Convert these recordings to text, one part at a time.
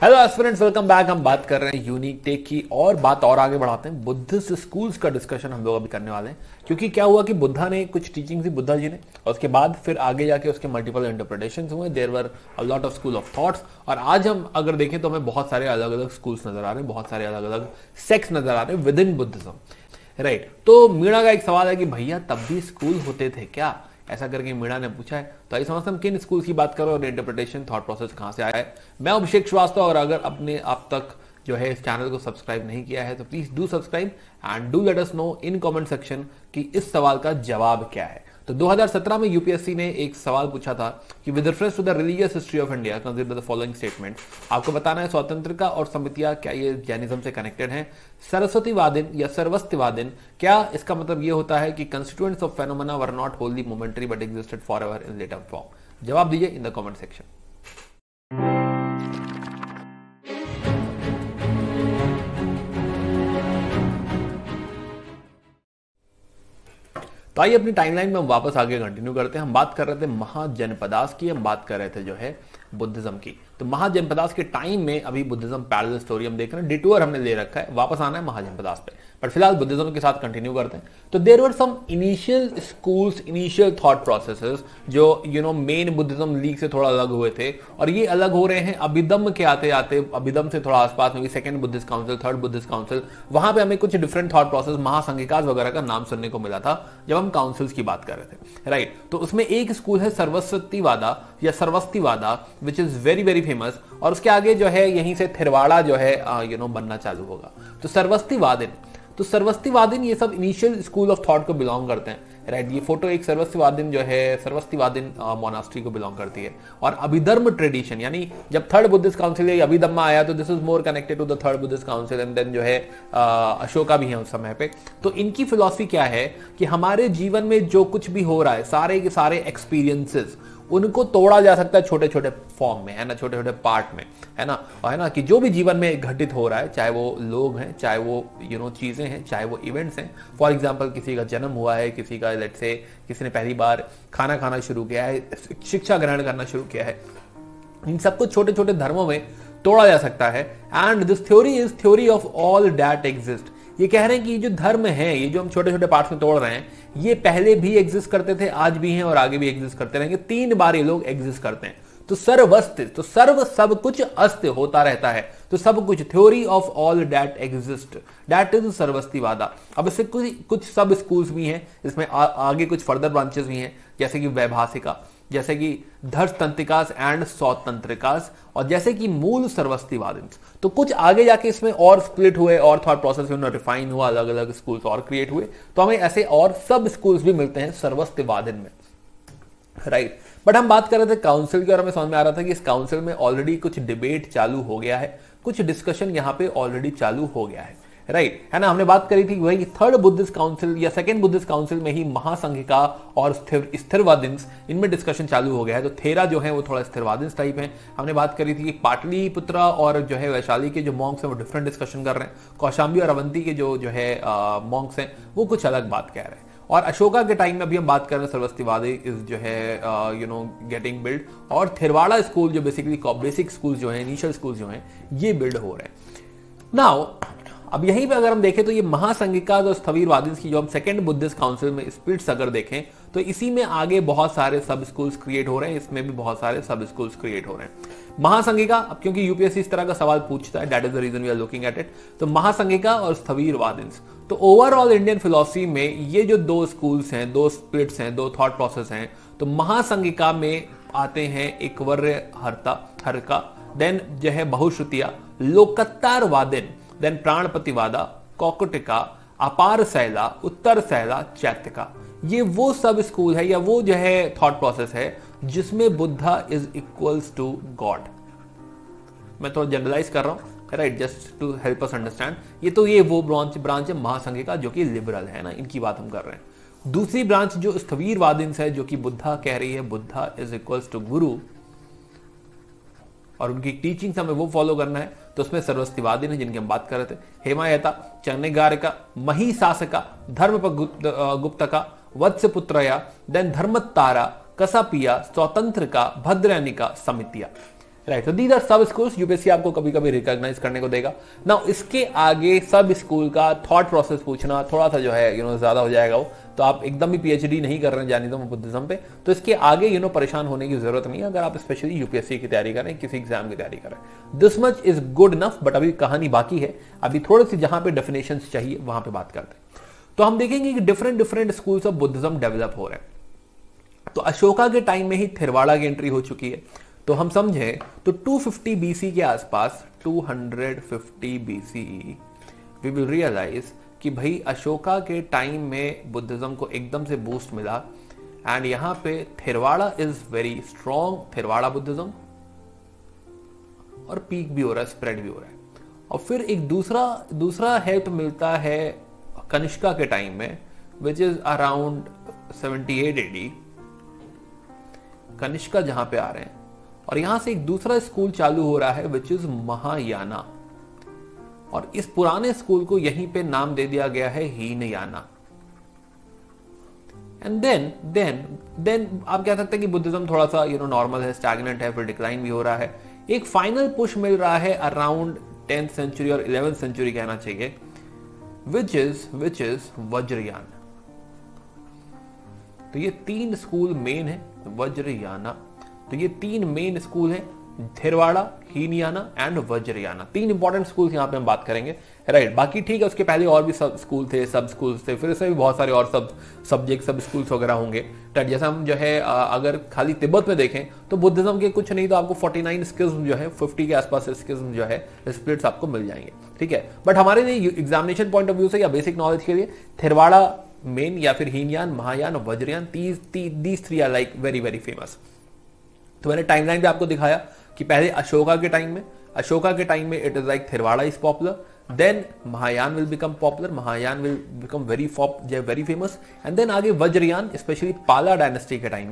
Hello aspirants, welcome back. हम बात कर रहे हैं यूनिक टेक की और बात और आगे बढ़ाते हैं। बुद्धिस्ट स्कूल्स का डिस्कशन हम लोग अभी करने वाले हैं, क्योंकि क्या हुआ कि बुद्धा ने कुछ टीचिंग थी बुद्धा जी ने, और उसके बाद फिर आगे जाके उसके मल्टीपल इंटरप्रिटेशंस हुए। There were a lot of school of thoughts, और आज हम अगर देखें तो हमें बहुत सारे अलग अलग स्कूल्स नजर आ रहे हैं, बहुत सारे अलग अलग सेक्ट्स नजर आ रहे हैं विद इन बुद्धिज्म, राइट। तो मीणा का एक सवाल है कि भैया तब भी स्कूल होते थे क्या, ऐसा करके मीणा ने पूछा है। तो आइए समझते हैं किन स्कूल की बात करो और इंटरप्रिटेशन थॉट प्रोसेस कहां से आया है। मैं अभिषेक श्रीवास्तव, और अगर अपने आप तक जो है इस चैनल को सब्सक्राइब नहीं किया है तो please do subscribe and do let us know in comment section कि इस सवाल का जवाब क्या है। तो 2017 में यूपीएससी ने एक सवाल पूछा था कि with reference to the religious history of India consider the following statement. आपको बताना है स्वतंत्रता और समितियां क्या ये जैनिज्म से कनेक्टेड हैं। सरस्वतीवादिन या सर्वस्तिवादिन, क्या इसका मतलब ये होता है कि constituents of phenomena were not only momentary but existed forever in latent form. जवाब दीजिए इन द कमेंट सेक्शन। तो आइए अपनी टाइमलाइन में हम वापस आगे कंटिन्यू करते हैं। हम बात कर रहे थे महाजनपदास की, हम बात कर रहे थे जो है बुद्धिज्म की। तो महाजनपदास के टाइम में अभी बुद्धिज्म पैरेलल स्टोरी हम देख रहे हैं, डिटूर हमने ले रखा है, वापस आना है महाजनपदास पे, बट फिलहाल बुद्धिज्म के साथ कंटिन्यू करते हैं। तो there were some initial schools, initial thought processes जो मेन बुद्धिज्म लीग से थोड़ा अलग हुए थे, और ये अलग हो रहे हैं अभिधम्म के आते आते। अभिधम्म से थोड़ा आसपास में second Buddhist council, third Buddhist council, वहां पे हमें कुछ डिफरेंट थॉट प्रोसेस महासंघिकास वगैरह का नाम सुनने को मिला था जब हम काउंसिल्स की बात कर रहे थे, राइट। तो उसमें एक स्कूल है सर्वस्तिवादा या Sarvastivada, which is very very famous, और उसके आगे जो है यहीं से थिरवाड़ा जो है बनना चालू होगा। तो सर्वस्तिवादिन ये सब इनिशियल स्कूल ऑफ थॉट को बिलोंग करते हैं, राइट। ये फोटो एक सर्वस्तिवादिन जो है सर्वस्तिवादिन मोनास्ट्री को बिलोंग करती है। और अभिधर्म ट्रेडिशन, यानी जब थर्ड बुद्धिस्ट काउंसिल या अभिधम्मा आया तो this is more connected to the third Buddhist council, and then जो है अशोका भी है उस समय पे। तो इनकी फिलॉसफी क्या है कि हमारे जीवन में जो कुछ भी हो रहा है, सारे के सारे एक्सपीरियंसेस, उनको तोड़ा जा सकता है छोटे छोटे फॉर्म में, है ना, छोटे छोटे पार्ट में, है ना। और है ना कि जो भी जीवन में घटित हो रहा है, चाहे वो लोग हैं, चाहे वो चीजें हैं, चाहे वो इवेंट्स हैं। फॉर एग्जांपल किसी का जन्म हुआ है, किसी का लेट्स से किसी ने पहली बार खाना खाना शुरू किया है, शिक्षा ग्रहण करना शुरू किया है, इन सबको छोटे छोटे धर्मों में तोड़ा जा सकता है। And this theory is theory of all that exist. ये कह रहे हैं कि ये जो धर्म है, ये जो हम छोटे छोटे पार्ट्स में तोड़ रहे हैं, ये पहले भी एग्जिस्ट करते थे, आज भी हैं और आगे भी एग्जिस्ट करते रहेंगे। 3 बार ये लोग एग्जिस्ट करते हैं। तो सर्वस्ति, तो सर्व सब कुछ अस्ति होता रहता है, तो सब कुछ, theory of all that exist, that is Sarvastivada. अब इससे कुछ सब स्कूल्स भी हैं, इसमें आगे कुछ फर्दर ब्रांचेस भी हैं, जैसे कि वैभाषिका, जैसे कि धर्षतंत्रिकास एंड सौतंत्रिकास, और जैसे कि मूल सर्वस्तिवादिन्स। तो कुछ आगे जाके इसमें और स्प्लिट हुए और थॉट प्रोसेस में रिफाइन हुआ, अलग अलग स्कूल्स और क्रिएट हुए, तो हमें ऐसे और सब स्कूल्स भी मिलते हैं सर्वस्तिवादिन में, राइट। बट हम बात कर रहे थे काउंसिल की, और हमें समझ में आ रहा था कि इस काउंसिल में ऑलरेडी कुछ डिबेट चालू हो गया है, कुछ डिस्कशन यहां पे ऑलरेडी चालू हो गया है, राइट, है ना। हमने बात करी थी वही थर्ड बुद्धिस्ट काउंसिल या सेकंड बुद्धिस्ट काउंसिल में ही महासंघिका और स्थिरवादिन्स, इनमें डिस्कशन चालू हो गया है। तो थेरा जो है वो थोड़ा स्थिरवादिन्स टाइप है। हमने बात करी थी कि पाटलिपुत्र और जो है वैशाली के जो मॉन्क्स हैं वो डिफरेंट डिस्कशन कर रहे हैं, कौशाम्बी और अवंती के जो है मॉन्क्स हैं वो कुछ अलग बात कह रहे हैं। और अशोका के टाइम में अभी हम बात कर रहे हैं सर्वस्तिवादी इज जो है गेटिंग बिल्ड, और थिरवाड़ा स्कूल जो बेसिकली बेसिक स्कूल जो है, इनिशियल स्कूल जो है, ये बिल्ड हो रहे हैं। नाउ अब यहीं पे अगर हम देखें तो ये महासंघिका और स्थविरवादी की जो हम सेकंड बुद्धिस्ट काउंसिल में स्प्लिट्स अगर देखें तो इसी में आगे बहुत सारे सब स्कूल्स क्रिएट हो रहे हैं, इसमें भी बहुत सारे सब स्कूल्स क्रिएट हो रहे हैं। महासंघिका, अब क्योंकि यूपीएससी इस तरह का सवाल पूछता है, that is the reason we are looking at it. तो महासंघिका और स्थविरवादी, तो ओवरऑल इंडियन फिलॉसफी में ये जो 2 स्कूल्स हैं, 2 स्प्लिट्स हैं, 2 थॉट प्रोसेस हैं। तो महासंघिका में आते हैं एकवर्य हरका, देन जो है बहुश्रुतिया, लोकत्तारवादिन, देन प्राणपतिवादा, कौकुटिका, अपार सैला, उत्तर सैला, चैत्यका। ये वो सब स्कूल है या वो जो है थॉट प्रोसेस है जिसमें Buddha is equals to God. मैं थोड़ा जनरलाइज कर रहा हूं, right, just to help us understand. ये वो ब्रांच है महासंघिका जो कि लिबरल है ना, इनकी बात हम कर रहे हैं। दूसरी ब्रांच जो स्थविरवादिन्स है, जो कि बुद्धा कह रही है बुद्धा इज इक्वल्स टू गुरु, और उनकी टीचिंग्स हमें वो फॉलो करना है। तो उसमें सर्वस्तिवादी ने जिनकी हम बात कर रहे थे, हेमायता, चन्नेगारिका, महिशासका, धर्मगुप्तका, वत्सपुत्रया, देन धर्मतारा, कसापिया, स्वतंत्रका, भद्रैनिका, समितिया। राइट। तो दीज आर सब स्कूल्स, यूपीएससी आपको कभी कभी रिकॉग्नाइज करने को देगा ना। इसके आगे सब स्कूल का थॉट प्रोसेस पूछना थोड़ा सा जो है ज्यादा हो जाएगा वो, तो आप एकदम भी पीएचडी नहीं कर रहे हैं जानी तो बुद्धिज्म पे, तो इसके आगे परेशान होने की जरूरत नहीं है अगर आप स्पेशली यूपीएससी की तैयारी करें, किसी एग्जाम की तैयारी करें। This much is good enough, but अभी कहानी बाकी है, अभी थोड़ी सी जहां पे डेफिनेशन चाहिए वहां पे बात करते हैं। तो हम देखेंगे कि different different schools of Buddhism develop हो रहे हैं। तो अशोका के टाइम में ही थेरवाड़ा की एंट्री हो चुकी है। तो हम समझे तो 250 बीसी के आसपास, 250 बीसी, वी विल रियलाइज कि भाई अशोका के टाइम में बुद्धिज्म को एकदम से बूस्ट मिला, एंड यहां पे थेरवाड़ा इज वेरी स्ट्रॉन्ग, थेरवाड़ा बुद्धिज्म, और पीक भी हो रहा है, स्प्रेड भी हो रहा है। और फिर एक दूसरा हेल्प मिलता है कनिष्का के टाइम में, which is around 78 AD, Kanishka जहां पे आ रहे हैं, और यहां से एक दूसरा स्कूल चालू हो रहा है विच इज महायाना, और इस पुराने स्कूल को यहीं पे नाम दे दिया गया है हीनयाना। एंड देन आप कह सकते हैं कि बुद्धिज्म थोड़ा सा नॉर्मल है, स्टैग्नेंट है, फिर डिक्लाइन भी हो रहा है। एक फाइनल पुश मिल रहा है अराउंड 10th सेंचुरी और 11th सेंचुरी कहना चाहिए, विच इज वज्रयान। तो ये 3 स्कूल मेन है, वज्रयाना। तो ये 3 मेन स्कूल हैं, थेरवाड़ा, Hinayana and Vajrayana. 3 important schools यहां पे हम बात करेंगे, राइट। बाकी ठीक है, उसके पहले और भी सब स्कूल थे, सब स्कूल्स थे, फिर इसमें भी बहुत सारे और सब सब्जेक्ट, सब स्कूल्स वगैरह होंगे। राइट, जैसे हम जो है अगर खाली तिब्बत में देखें तो बुद्धिज्म के कुछ नहीं तो आपको 49 स्किज्म जो है, 50 के आसपास स्किज्म जो है, स्प्लिट्स आपको मिल जाएंगे, ठीक है। बट हमारे लिए एग्जामिनेशन पॉइंट ऑफ व्यू से या बेसिक नॉलेज के लिए थेरवाड़ा मेन, या फिर हीनयान, महायान और Vajrayana, these 3 are like very very famous. तो मैंने टाइमलाइन पे आपको दिखाया कि पहले अशोका के टाइम में it is like Theravada is popular, then Mahayana will become popular, Mahayana will become very famous, and then आगे वज्रयान, स्पेशली पाला डायनेस्टी के टाइम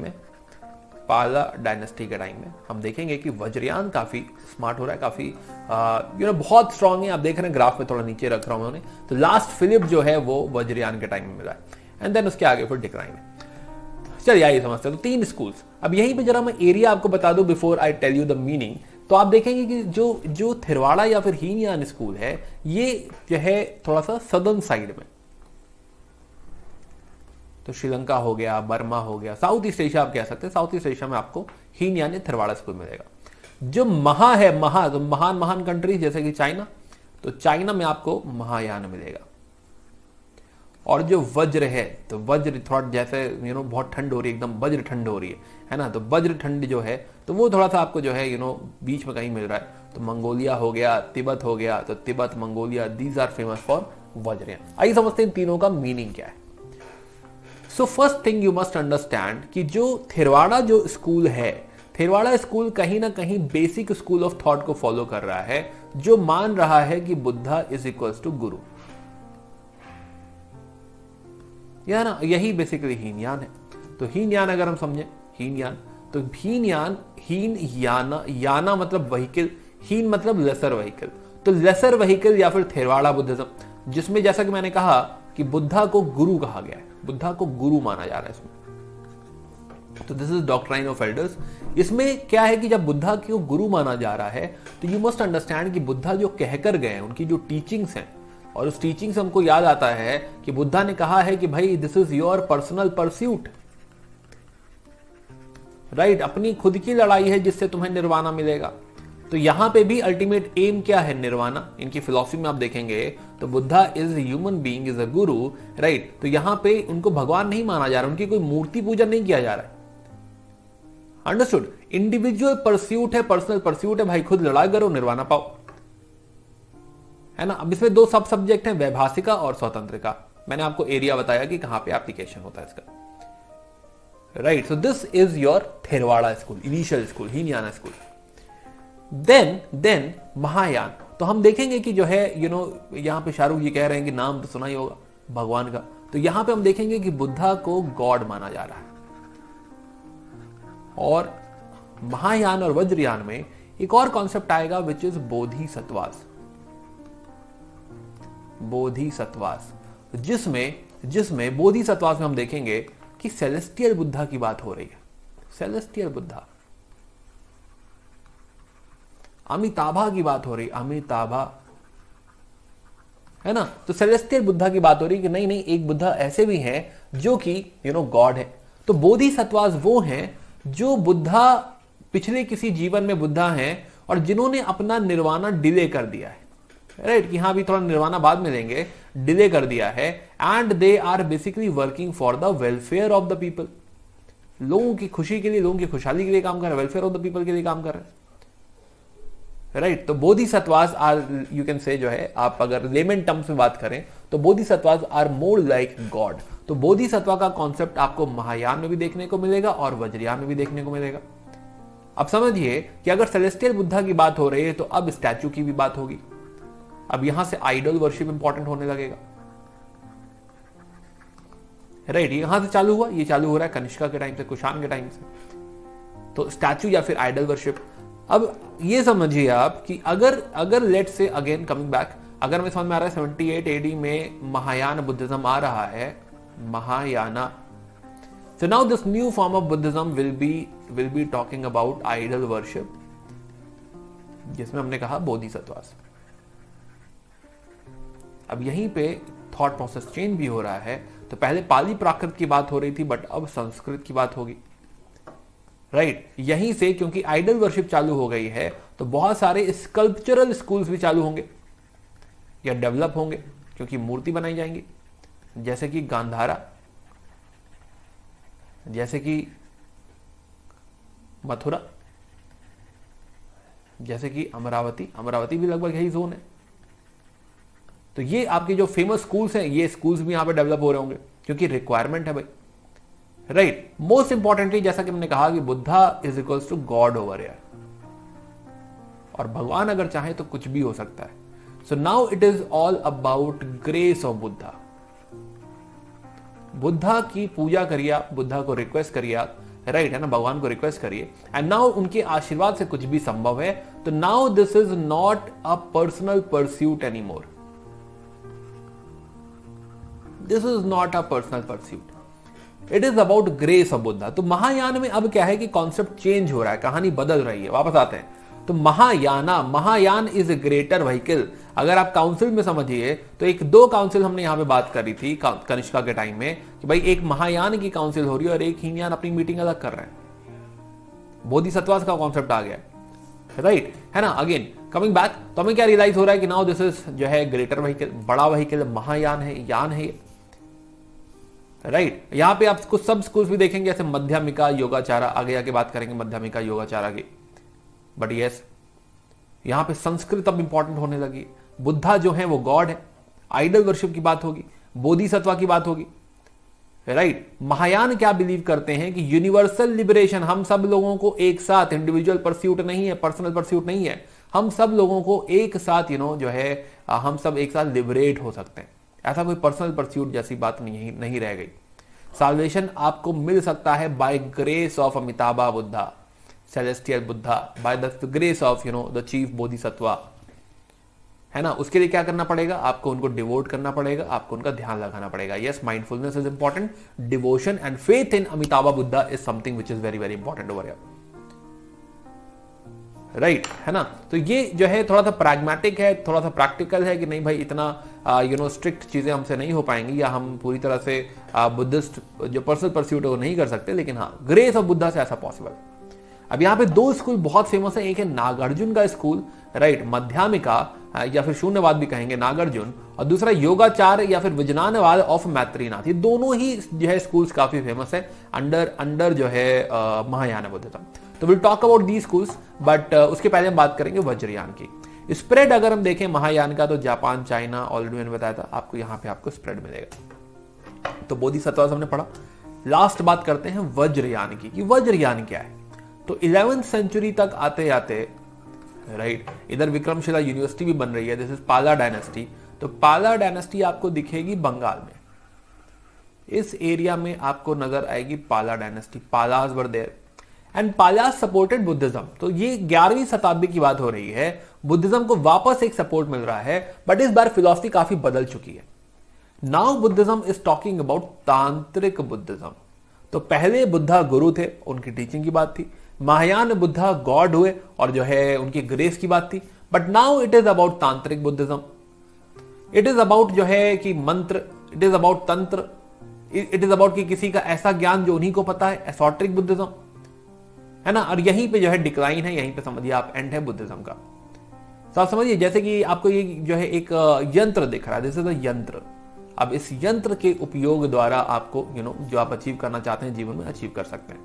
में हम देखेंगे कि वज्रयान काफी स्मार्ट हो रहा है, काफी बहुत स्ट्रांग है। आप देख रहे हैं ग्राफ में थोड़ा नीचे रख रहा हूं मैंने, तो लास्ट फिलिप जो है वो वज्रयान के टाइम में मिला है, एंड देन उसके आगे फिर डिक्लाइन है। चलिए आइए समझते हैं। तो 3 स्कूल्स, अब यहीं पे जरा मैं एरिया आपको बता दूं before I tell you the meaning. तो आप देखेंगे कि जो थेरवाड़ा या फिर हीनयान स्कूल है, ये जो है थोड़ा सा सदर्न साइड में, तो श्रीलंका हो गया, बर्मा हो गया, साउथ ईस्ट एशिया आप कह सकते हैं, साउथ ईस्ट एशिया में आपको हीनयान या थेरवाड़ा स्कूल मिलेगा। जो तो महान कंट्रीज जैसे कि चाइना, तो चाइना में आपको महायान मिलेगा। और जो वज्र है, तो वज्र थोड़ा जैसे बहुत ठंड हो रही है, एकदम वज्र ठंड हो रही है ना, तो वज्र ठंड जो है तो वो थोड़ा सा आपको जो है बीच में कहीं मिल रहा है। तो मंगोलिया हो गया, तिब्बत हो गया, तो Tibet, Mongolia, these are famous for Vajrayana. आइए समझते हैं इन तीनों का मीनिंग क्या है। So first thing you must understand कि जो थेरवाड़ा जो स्कूल है, थेरवाड़ा स्कूल कहीं ना कहीं बेसिक स्कूल ऑफ थॉट को फॉलो कर रहा है, जो मान रहा है कि बुद्धा इज इक्वल्स टू गुरु, या ना, यही बेसिकली हीनयान है। तो हीनयान अगर हम समझे, हीनयान, तो याना मतलब व्हीकल, हीन मतलब लेसर व्हीकल, तो लेसर व्हीकल या फिर थेरवाड़ा बुद्धिज्म, जिसमें जैसा कि मैंने कहा कि बुद्धा को गुरु कहा गया है, बुद्धा को गुरु माना जा रहा है इसमें। तो this is doctrine of elders. इसमें क्या है कि जब बुद्धा को गुरु माना जा रहा है, तो यू मस्ट अंडरस्टैंड कि बुद्धा जो कहकर गए हैं, उनकी जो टीचिंग्स हैं, और उस टीचिंग से हमको याद आता है कि बुद्धा ने कहा है कि भाई this is your personal pursuit, right, अपनी खुद की लड़ाई है जिससे तुम्हें निर्वाणा मिलेगा। तो यहां पे भी अल्टीमेट एम क्या है? निर्वाणा। इनकी फिलॉसफी में आप देखेंगे तो Buddha is human being, is a Guru, right. तो यहां पे उनको भगवान नहीं माना जा रहा, उनकी कोई मूर्ति पूजन नहीं किया जा रहा है। अंडरस्टूड? इंडिविजुअल परस्यूट है, पर्सनल परस्यूट है, भाई खुद लड़ाई करो, निर्वाणा पाओ, है ना। अब इसमें 2 सब सब्जेक्ट हैं, वैभाषिका और स्वतंत्रिका। मैंने आपको एरिया बताया कि कहां पे एप्लीकेशन होता है इसका, right. So this is your Theravada school, initial school, Hinayana school. Then Mahayana. तो हम देखेंगे कि जो है यहां पे शाहरुख जी कह रहे हैं कि नाम तो सुना ही होगा भगवान का, तो यहां पे हम देखेंगे कि बुद्धा को गॉड माना जा रहा है। और महायान और वज्रयान में एक और कॉन्सेप्ट आएगा विच इज बोधिसत्वास, जिसमें बोधिसत्वास में हम देखेंगे कि सेलेस्टियल बुद्धा की बात हो रही है, सेलेस्टियल बुद्धा। अमिताभा की बात हो रही, अमिताभा, है ना। तो सेलेस्टियल बुद्धा की बात हो रही कि नहीं नहीं, एक बुद्धा ऐसे भी हैं जो कि गॉड है। तो बोधिसत्वास वो हैं जो बुद्धा, पिछले किसी जीवन में बुद्धा हैं और जिन्होंने अपना निर्वाणा डिले कर दिया है, राइट, कि हाँ अभी थोड़ा निर्वाणा बाद में लेंगे, डिले कर दिया है। And they are basically working for the welfare of the people, लोगों की खुशी के लिए, लोगों की खुशहाली के लिए काम कर रहे हैं, वेलफेयर ऑफ द पीपल के लिए काम कर रहे हैं, राइट। तो bodhisattvas are, you can say, जो है आप अगर लेमन टर्म्स में बात करें तो bodhisattvas are more like God. तो बोधिसत्वा का कॉन्सेप्ट आपको महायान में भी देखने को मिलेगा और वज्रयान में भी देखने को मिलेगा। अब समझिए कि अगर सेलेस्टियल बुद्धा की बात हो रही है तो अब स्टैचू की भी बात होगी। अब यहां से आइडल वर्शिप इंपॉर्टेंट होने लगेगा, राइट। यहां से चालू हुआ, ये चालू हो रहा है कनिष्का के टाइम से, कुषाण के टाइम से। तो स्टैचू या फिर आइडल वर्शिप। अब ये समझिए आप कि अगर लेट से अगेन कमिंग बैक, अगर हमें समझ में आ रहा है 78 AD में महायान बुद्धिज्म आ रहा है, Mahayana. So now this new form of Buddhism will be talking about idol worship, जिसमें हमने कहा बोधिसत्वास। अब यहीं पे थॉट प्रोसेस चेंज भी हो रहा है। तो पहले पाली प्राकृत की बात हो रही थी, बट अब संस्कृत की बात होगी, राइट। यहीं से क्योंकि आइडल वर्शिप चालू हो गई है तो बहुत सारे स्कल्पचरल स्कूल्स भी चालू होंगे या डेवलप होंगे, क्योंकि मूर्ति बनाई जाएंगी, जैसे कि गांधारा, जैसे कि मथुरा, जैसे कि अमरावती। अमरावती भी लगभग यही जोन है। तो ये आपके जो फेमस स्कूल्स हैं, ये स्कूल्स भी यहां पे डेवलप हो रहे होंगे क्योंकि रिक्वायरमेंट है भाई, राइट। मोस्ट इंपॉर्टेंटली जैसा कि हमने कहा कि Buddha is equals to God over here, और भगवान अगर चाहे तो कुछ भी हो सकता है। So now it is all about grace of Buddha. Buddha की पूजा करिए आप, बुद्धा को रिक्वेस्ट करिए आप, राइट, है ना, भगवान को रिक्वेस्ट करिए, एंड नाउ उनके आशीर्वाद से कुछ भी संभव है। तो now this is not a personal pursuit anymore, this is not a personal pursuit, it is about grace of Buddha. तो महायान में अब क्या है कि कॉन्सेप्ट चेंज हो रहा है, कहानी बदल रही है। वापस आते हैं तो Mahayana is a greater vehicle. अगर आप काउंसिल में समझिए तो एक दो काउंसिल हमने यहां पे बात करी थी कनिष्का के टाइम में कि भाई एक महायान की काउंसिल हो रही है और एक हीनयान अपनी मीटिंग अलग कर रहे हैं। बोधिसत्वास का कॉन्सेप्ट आ गया, राइट, है ना। अगेन कमिंग बैक, तो हमें क्या रियलाइज हो रहा है कि नाउ दिस इज जो है ग्रेटर व्हीकल, बड़ा व्हीकल, महायान है, यान है, राइट। यहां पे आप कुछ सब स्कूल्स भी देखेंगे, जैसे मध्यमिका योगाचारा, आगे आके बात करेंगे मध्यमिका योगाचारा की। बट यस, यहां पे संस्कृत अब इंपॉर्टेंट होने लगी। बुद्धा जो है वो गॉड है, आइडल वर्शिप की बात होगी, बोधिसत्वा की बात होगी, राइट। महायान क्या बिलीव करते हैं कि यूनिवर्सल लिबरेशन, हम सब लोगों को एक साथ, इंडिविजुअल परस्यूट नहीं है, पर्सनल परस्यूट नहीं है, हम सब लोगों को एक साथ जो है हम सब एक साथ लिबरेट हो सकते हैं। ऐसा कोई पर्सनल परस्यूट जैसी बात नहीं रह गई। साल्वेशन आपको मिल सकता है by grace of Amitabha Buddha, celestial Buddha, by the grace of the chief Bodhisattva, है ना। उसके लिए क्या करना पड़ेगा, आपको उनको डिवोट करना पड़ेगा, आपको उनका ध्यान लगाना पड़ेगा। Yes, mindfulness is important, devotion and faith in Amitabha Buddha is something which is very very important over here, right, है ना। तो ये जो है थोड़ा सा प्रैग्मेटिक है, थोड़ा सा प्रैक्टिकल है कि नहीं भाई इतना स्ट्रिक्ट चीजें हमसे नहीं हो पाएंगी, या हम पूरी तरह से बुद्धिस्ट जो पर्सनल परस्यूट है वो नहीं कर सकते, लेकिन हाँ ग्रेस ऑफ बुद्धा से ऐसा पॉसिबल। अब यहाँ पे दो स्कूल बहुत फेमस है, एक है नागार्जुन का स्कूल, राइट, मध्यमिका या फिर शून्यवाद भी कहेंगे नागार्जुन, और दूसरा योगाचार या फिर विज्ञानवाद ऑफ मैत्रीनाथ। ये दोनों ही जो है स्कूल्स काफी फेमस है अंडर जो है महायान बुद्धिज्म। तो will talk about the schools, but उसके पहले हम बात करेंगे वज्रयान की। स्प्रेड अगर हम देखें महायान का तो जापान, चाइना, ऑलरेडी मैंने बताया था आपको, यहाँ पे आपको स्प्रेड मिलेगा। तो बोधिसत्वा हमने पढ़ा। लास्ट बात करते हैं वज्रयान की, कि वज्रयान क्या है। तो 11वीं सेंचुरी तक आते आते, राइट, इधर विक्रमशिला यूनिवर्सिटी भी बन रही है, दिस इज पाला डायनेस्टी। तो पाला डायनेस्टी आपको दिखेगी बंगाल में, इस एरिया में आपको नजर आएगी Pala dynasty, Palas were there and Palas supported Buddhism. तो ये 11वीं शताब्दी की बात हो रही है, बुद्धिज्म को वापस एक सपोर्ट मिल रहा है, बट इस बार फिलॉसफी काफी बदल चुकी है। Now Buddhism is talking about तांत्रिक बुद्धिज्म। तो पहले बुद्धा गुरु थे, उनकी टीचिंग की बात थी, महायान बुद्धा गॉड हुए और जो है उनकी ग्रेस की बात थी। But now it is about तांत्रिक बुद्धिज्म, इट इज अबाउट जो है कि मंत्र, इट इज अबाउट तंत्र, इट इज अबाउट कि किसी का ऐसा ज्ञान जो उन्हीं को पता है, एसोट्रिक बुद्धिज्म है ना। और यहीं पे जो है डिक्लाइन है, यहीं पे समझिए आप एंड है बुद्धिज्म का। तो आप समझिए जैसे कि आपको ये जो है एक यंत्र दिख रहा है, दिस इज अ यंत्र। अब इस यंत्र के उपयोग द्वारा आपको जो आप अचीव करना चाहते हैं जीवन में अचीव कर सकते हैं,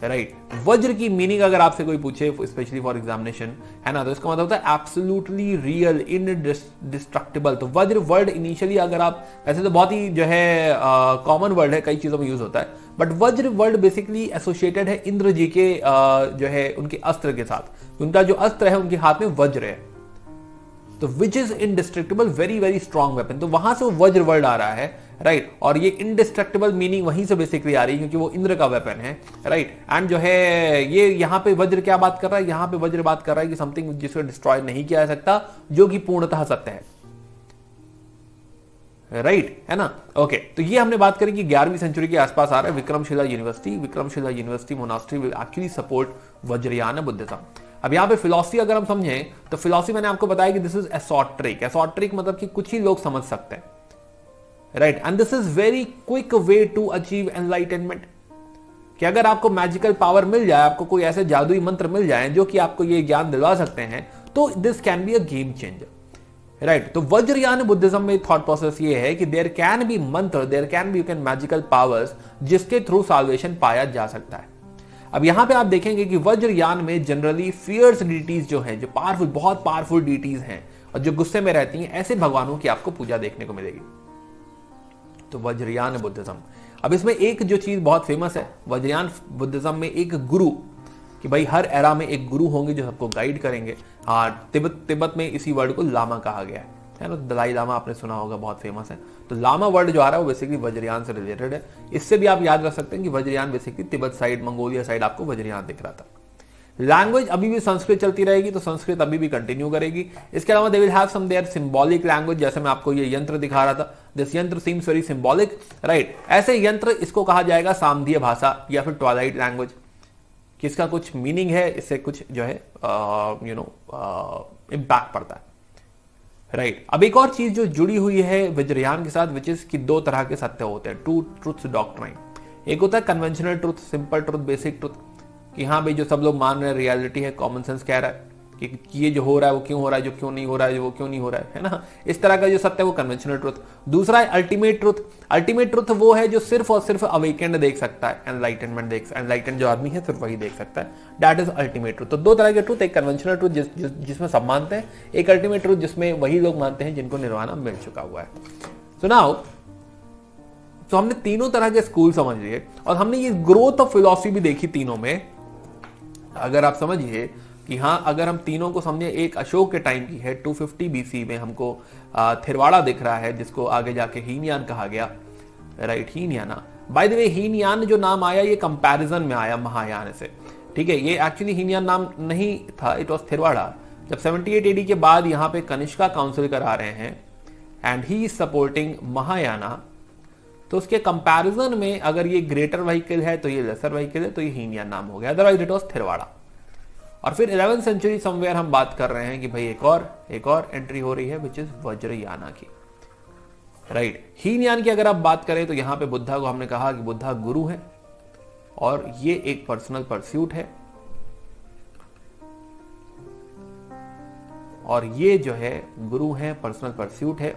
राइट। वज्र की मीनिंग अगर आपसे कोई पूछे स्पेशली फॉर एग्जामिनेशन, है ना, तो इसका मतलब होता है एब्सोल्युटली रियल, इनडिस्ट्रक्टिबल। तो वज्र वर्ड इनिशियली अगर आप, वैसे तो बहुत ही जो है कॉमन वर्ड है, कई चीजों में यूज होता है, बट वज्र वर्ड बेसिकली एसोसिएटेड है इंद्र जी के जो है उनके अस्त्र के साथ। उनका जो अस्त्र है उनके हाथ में वज्र है, तो which is indestructible, very very strong weapon. तो वहां से वो वज्र वर्ड आ रहा है, राइट। और ये इनडिस्ट्रक्टिबल मीनिंग वहीं से बेसिकली आ रही है क्योंकि वो इंद्र का वेपन है, राइट। एंड जो है ये यहाँ पे वज्र क्या बात कर रहा है, यहाँ पे वज्र बात कर रहा है कि समथिंग जिसको डिस्ट्रॉय नहीं किया जा सकता, जो कि पूर्णतः सत्य है, राइट, है ना। ओके, तो ये हमने बात करी कि 11वीं सेंचुरी के आसपास आ रहा है Vikramshila university monastery will actually support Vajrayana Buddhism. अब यहाँ पे फिलॉसफी अगर हम समझें तो फिलॉसफी मैंने आपको बताया कि दिस इज एसोट्रिक। एसोट्रिक मतलब कि कुछ ही लोग समझ सकते हैं, right. And this is very quick way to achieve enlightenment, कि अगर आपको मैजिकल पावर मिल जाए, आपको कोई ऐसे जादुई मंत्र मिल जाए जो कि आपको ये ज्ञान दिलवा सकते हैं, तो this can be a game changer, right. तो वज्रयान बुद्धिज्म में थॉट प्रोसेस ये है कि there can be mantra, there can be magical powers जिसके थ्रू साल्वेशन पाया जा सकता है। अब यहां पे आप देखेंगे कि वज्रयान में जनरली फियर्स डीटीज जो हैं, जो पावरफुल, बहुत पावरफुल डीटीज हैं और जो गुस्से में रहती हैं, ऐसे भगवानों की आपको पूजा देखने को मिलेगी। तो वज्रयान बुद्धिज्म, अब इसमें एक जो चीज बहुत फेमस है वज्रयान बुद्धिज्म में, एक गुरु, कि भाई हर एरा में एक गुरु होंगे जो सबको गाइड करेंगे। तिब्बत में इसी वर्ड को लामा कहा गया है ना, दलाई लामा आपने सुना होगा, बहुत फेमस है। तो लामा वर्ड जो आ रहा है वो बेसिकली वज्रयान से रिलेटेड है। इससे भी आप याद रख सकते हैं कि Vajrayana basically Tibet side, Mongolia side आपको वज्रयान दिख रहा था। लैंग्वेज अभी भी संस्कृत चलती रहेगी, तो संस्कृत अभी भी कंटिन्यू करेगी। इसके अलावा they will have some their symbolic language, जैसे मैं आपको ये यंत्र दिखा रहा था, दिस यंत्र सीम्स वेरी सिंबॉलिक, राइट। ऐसे यंत्र, इसको कहा जाएगा सामधीय भाषा या फिर ट्वाइलाइट लैंग्वेज, किसका कुछ मीनिंग है, इससे कुछ जो है इंपैक्ट पड़ता है, राइट। अब एक और चीज जो जुड़ी हुई है वज्रयान के साथ, विच इज कि दो तरह के सत्य होते हैं, टू ट्रुथ्स डॉक्ट्राइन। एक होता है conventional truth, simple truth, basic truth, कि हाँ भाई जो सब लोग मान रहे हैं रियलिटी है, कॉमन सेंस कह रहा है कि ये जो हो रहा है वो क्यों हो रहा है, जो क्यों नहीं हो रहा है वो क्यों नहीं हो रहा है ना। इस तरह का जो सत्य है वो कन्वेंशनल ट्रुथ। दूसरा है अल्टीमेट ट्रुथ। अल्टीमेट ट्रुथ वो है जो सिर्फ और सिर्फ अवेकेंड देख सकता है, एनलाइटनमेंट जो आदमी है सिर्फ वही देख सकता है, दैट इज अल्टीमेट ट्रुथ। तो दो तरह के ट्रुथ, एक कन्वेंशनल ट्रुथ जिसमें सब मानते हैं, एक अल्टीमेट ट्रुथ जिसमें वही लोग मानते हैं जिनको निर्वाणा मिल चुका हुआ है। सो नाउ, तो हमने तीनों तरह के स्कूल समझ लिए और हमने ये ग्रोथ ऑफ फिलॉसफी भी देखी तीनों में। अगर आप समझिए कि हाँ, अगर हम तीनों को समझे, एक अशोक के टाइम की है, 250 BC में हमको थिरवाड़ा दिख रहा है, जिसको आगे जाके हीनयान कहा गया, right, Hinayana. By the way Hinayana जो नाम आया ये कंपैरिजन में आया महायान से, ठीक है। ये एक्चुअली हीनयान नाम नहीं था, इट वॉज थिरवाड़ा। जब 78 AD के बाद यहाँ पे कनिष्का काउंसिल करा रहे हैं and he is supporting Mahayana, तो उसके कंपैरिजन में अगर ये ग्रेटर व्हीकल है तो ये लेसर व्हीकल है, तो ये हीनयान नाम हो गया, अदरवाइज इट वॉज थिरवाड़ा। और फिर 11th सेंचुरी समवेयर हम बात कर रहे हैं कि भाई एक और एंट्री हो रही है विच इज वज्रयाना की, राइट। हीनयान की अगर आप बात करें तो यहां पे बुद्धा को हमने कहा कि बुद्धा गुरु है और ये एक पर्सनल परस्यूट है, और ये जो है गुरु है, पर्सनल परस्यूट है,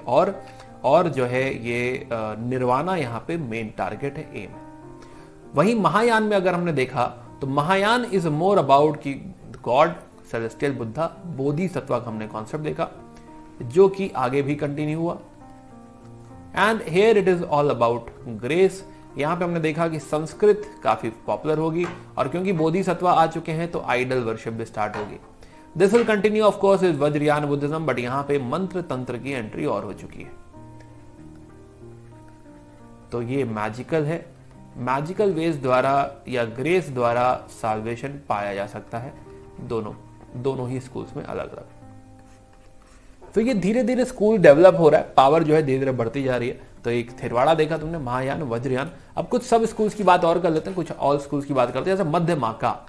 और जो है ये निर्वाणा यहाँ पे मेन टारगेट है, एम है। वहीं महायान में अगर हमने देखा तो महायान इज मोर अबाउट की गॉड, सेलेस्टियल बुद्धा, बोधिसत्व का हमने कॉन्सेप्ट देखा जो कि आगे भी कंटिन्यू हुआ। And here it is all about grace. यहां पे हमने देखा कि संस्कृत काफी पॉपुलर होगी और क्योंकि बोधिसत्व आ चुके हैं तो आइडल वर्शिप भी स्टार्ट होगी। This will continue of course is Vajrayana Buddhism, but यहां पे मंत्र तंत्र की एंट्री और हो चुकी है। तो ये मैजिकल है, मैजिकल वेज द्वारा या ग्रेस द्वारा साल्वेशन पाया जा सकता है, दोनों ही स्कूल्स में अलग अलग। तो ये धीरे धीरे स्कूल डेवलप हो रहा है, पावर जो है धीरे धीरे बढ़ती जा रही है। तो एक थिरवाड़ा देखा तुमने, महायान, वज्रयान। अब कुछ सब स्कूल्स की बात और कर लेते हैं, कुछ ऑल स्कूल्स की बात करते हैं। जैसे मध्यमाका,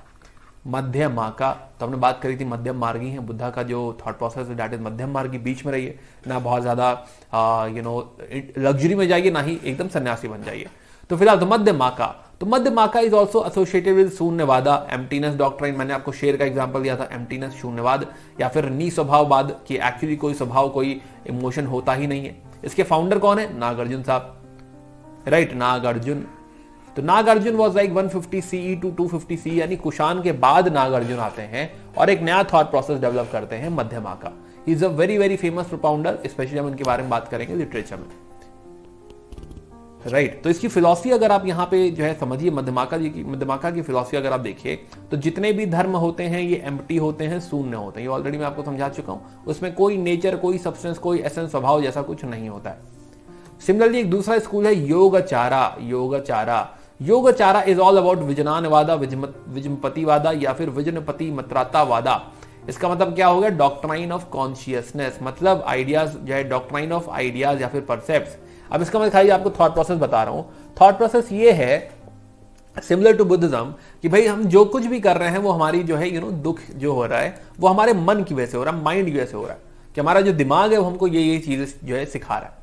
मध्यमाका तो हमने बात करी थी, मध्यम मार्गी है। बुद्धा का जो थॉट प्रोसेस है दैट इज मध्यम मार्गी, बीच में रहिए, ना बहुत ज्यादा लग्जरी में जाइए, ना ही एकदम सन्यासी बन जाइए। तो फिलहाल तो मध्यमाका, तो Madhyamaka is also associated with Shunyavada, emptiness doctrine. मैंने आपको शेर का एग्जांपल दिया था, एम्प्टीनेस, शून्यवाद, या फिर निस्वभाववाद कि एक्चुअली कोई स्वभाव, कोई इमोशन होता ही नहीं है। इसके फाउंडर कौन है? नागार्जुन साहब, राइट, नागार्जुन। तो Nagarjuna was like 150 CE to 250 CE, यानी कुषाण के बाद नागार्जुन आते हैं और एक नया थॉट प्रोसेस डेवलप करते हैं, Madhyamaka. He is a very very famous propounder, specially हम इनके बारे में बात करेंगे लिटरेचर में, राइट। तो इसकी फिलॉसफी अगर आप यहाँ पे जो है समझिए, मध्यमाका की फिलॉसफी अगर आप देखिए तो जितने भी धर्म होते हैं ये एम्प्टी होते हैं, शून्य होते हैं। ये ऑलरेडी मैं आपको समझा चुका हूं, उसमें कोई नेचर, कोई सब्सटेंस, कोई एसेंस, स्वभाव जैसा कुछ नहीं होता है। सिमिलरली एक दूसरा स्कूल है योगाचारा, योगाचारा। योगाचारा इज ऑल अबाउट विजनानवादा, विजमपतिवादा या फिर विजनपति मत्रातावादा। इसका मतलब क्या हो गया? डॉक्ट्राइन ऑफ कॉन्शियसनेस, मतलब आइडियाज जो है, डॉक्ट्राइन ऑफ आइडियाज या फिर परसेप्ट्स। अब इसका मैं खाली आपको थॉट प्रोसेस बता रहा हूं। थॉट प्रोसेस ये है सिमिलर टू बुद्धिज्म कि भाई हम जो कुछ भी कर रहे हैं वो हमारी जो है दुख जो हो रहा है वो हमारे मन की वजह से हो रहा है, माइंड की वजह से हो रहा है, कि हमारा जो दिमाग है वो हमको ये चीजें जो है सिखा रहा है,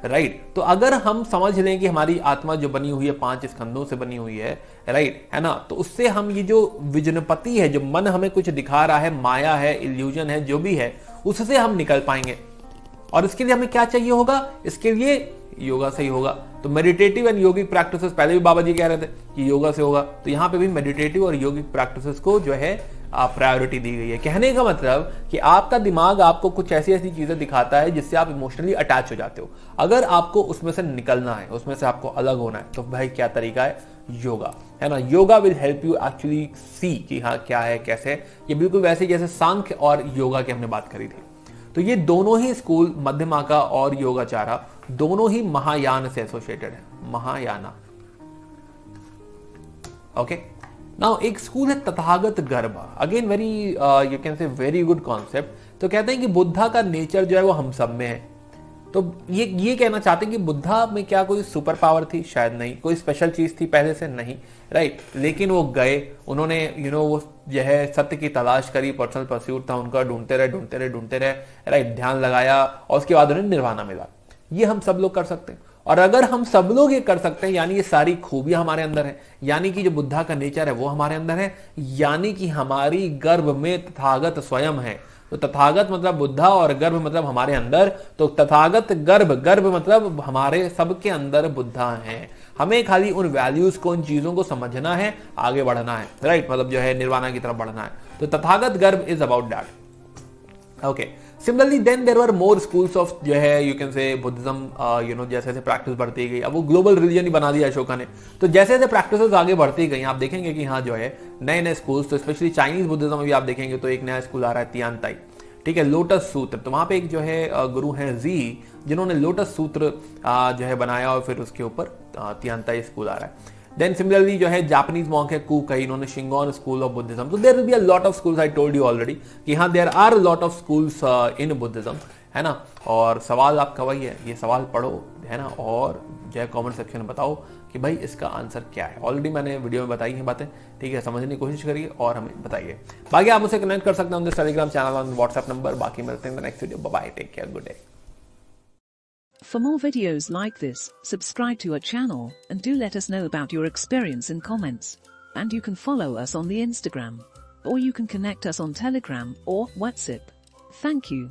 राइट। तो अगर हम समझ लें कि हमारी आत्मा जो बनी हुई है 5 स्कंदों से बनी हुई है, राइट, है ना, तो उससे हम ये जो विजनपति है, जो मन हमें कुछ दिखा रहा है, माया है, इल्यूजन है, जो भी है, उससे हम निकल पाएंगे। और इसके लिए हमें क्या चाहिए होगा? इसके लिए योगा से ही होगा। तो मेडिटेटिव एंड योगिक प्रैक्टिसेस, पहले भी बाबा जी कह रहे थे कि योगा से होगा, तो यहां पे भी मेडिटेटिव और योगिक प्रैक्टिसेस को जो है प्रायोरिटी दी गई है। कहने का मतलब कि आपका दिमाग आपको कुछ ऐसी ऐसी चीजें दिखाता है जिससे आप इमोशनली अटैच हो जाते हो। अगर आपको उसमें से निकलना है, उसमें से आपको अलग होना है, तो भाई क्या तरीका है? योगा, है ना। Yoga will help you actually see कि हाँ क्या है, कैसे है। ये बिल्कुल वैसे जैसे सांख्य और योगा की हमने बात करी थी। तो ये दोनों ही स्कूल, मध्यमाका और योगाचारा, दोनों ही महायान से एसोसिएटेड है, महायाना। ओके, नाउ एक स्कूल है तथागत गर्भ, again very you can say very good concept. तो कहते हैं कि बुद्धा का नेचर जो है वो हम सब में है। तो ये कहना चाहते हैं कि बुद्धा में क्या कोई सुपर पावर थी? शायद नहीं। कोई स्पेशल चीज थी पहले से? नहीं, राइट। लेकिन वो गए, उन्होंने वो जो है सत्य की तलाश करी, पर्सनल परस्यूट था उनका, ढूंढते रहे, राइट, ध्यान लगाया और उसके बाद उन्हें निर्वाणा मिला। ये हम सब लोग कर सकते हैं। और अगर हम सब लोग ये कर सकते हैं, यानी ये सारी खूबियां हमारे अंदर है, यानी कि जो बुद्धा का नेचर है वो हमारे अंदर है, यानी कि हमारी गर्भ में तथागत स्वयं है। तो तथागत मतलब बुद्धा और गर्भ मतलब हमारे अंदर। तो तथागत गर्भ मतलब हमारे सबके अंदर बुद्धा है। हमें खाली उन वैल्यूज को, उन चीजों को समझना है, आगे बढ़ना है, राइट, मतलब जो है निर्वाणा की तरफ बढ़ना है। तो Tathagata garbha is about that. Okay, similarly then there were more schools of जो है यू कैन से बुद्धिज्म, जैसे जैसे प्रैक्टिस बढ़ती गई। अब वो ग्लोबल रिलीजन ही बना दिया अशोका ने। तो जैसे जैसे प्रैक्टिसेस आगे बढ़ती गई, आप देखेंगे कि हाँ जो है नए नए स्कूल्स, तो स्पेशली चाइनीज बुद्धिज्म में भी आप देखेंगे तो एक नया स्कूल आ रहा है तियानताई, ठीक है, लोटस सूत्र। तो वहां पे एक जो है गुरु हैं जी, जिन्होंने लोटस सूत्र जो है बनाया और फिर उसके ऊपर तियानताई स्कूल आ रहा है। देन सिमिलरली जो है जापानीज मॉन्क है कुकाई, इन्होंने शिंगोन स्कूल ऑफ बुद्धिज्म। तो there will be a lot of schools, I told you already कि हाँ there are lot of schools in Buddhism, है ना। और सवाल आपका वही है, ये सवाल पढ़ो, है ना, और जो है कमेंट सेक्शन में बताओ कि भाई इसका आंसर क्या है। ऑलरेडी मैंने वीडियो में बताई है बातें, ठीक है, समझने की कोशिश करिए और हमें बताइए। बाकी आप मुझसे कनेक्ट कर सकते हैं on Telegram channel, on WhatsApp number. बाकी मिलते हैं next video, bye, take care, good day. For more videos like this, subscribe to our channel and do let us know about your experience in comments. And you can follow us on the Instagram, or you can connect us on Telegram or WhatsApp. Thank you.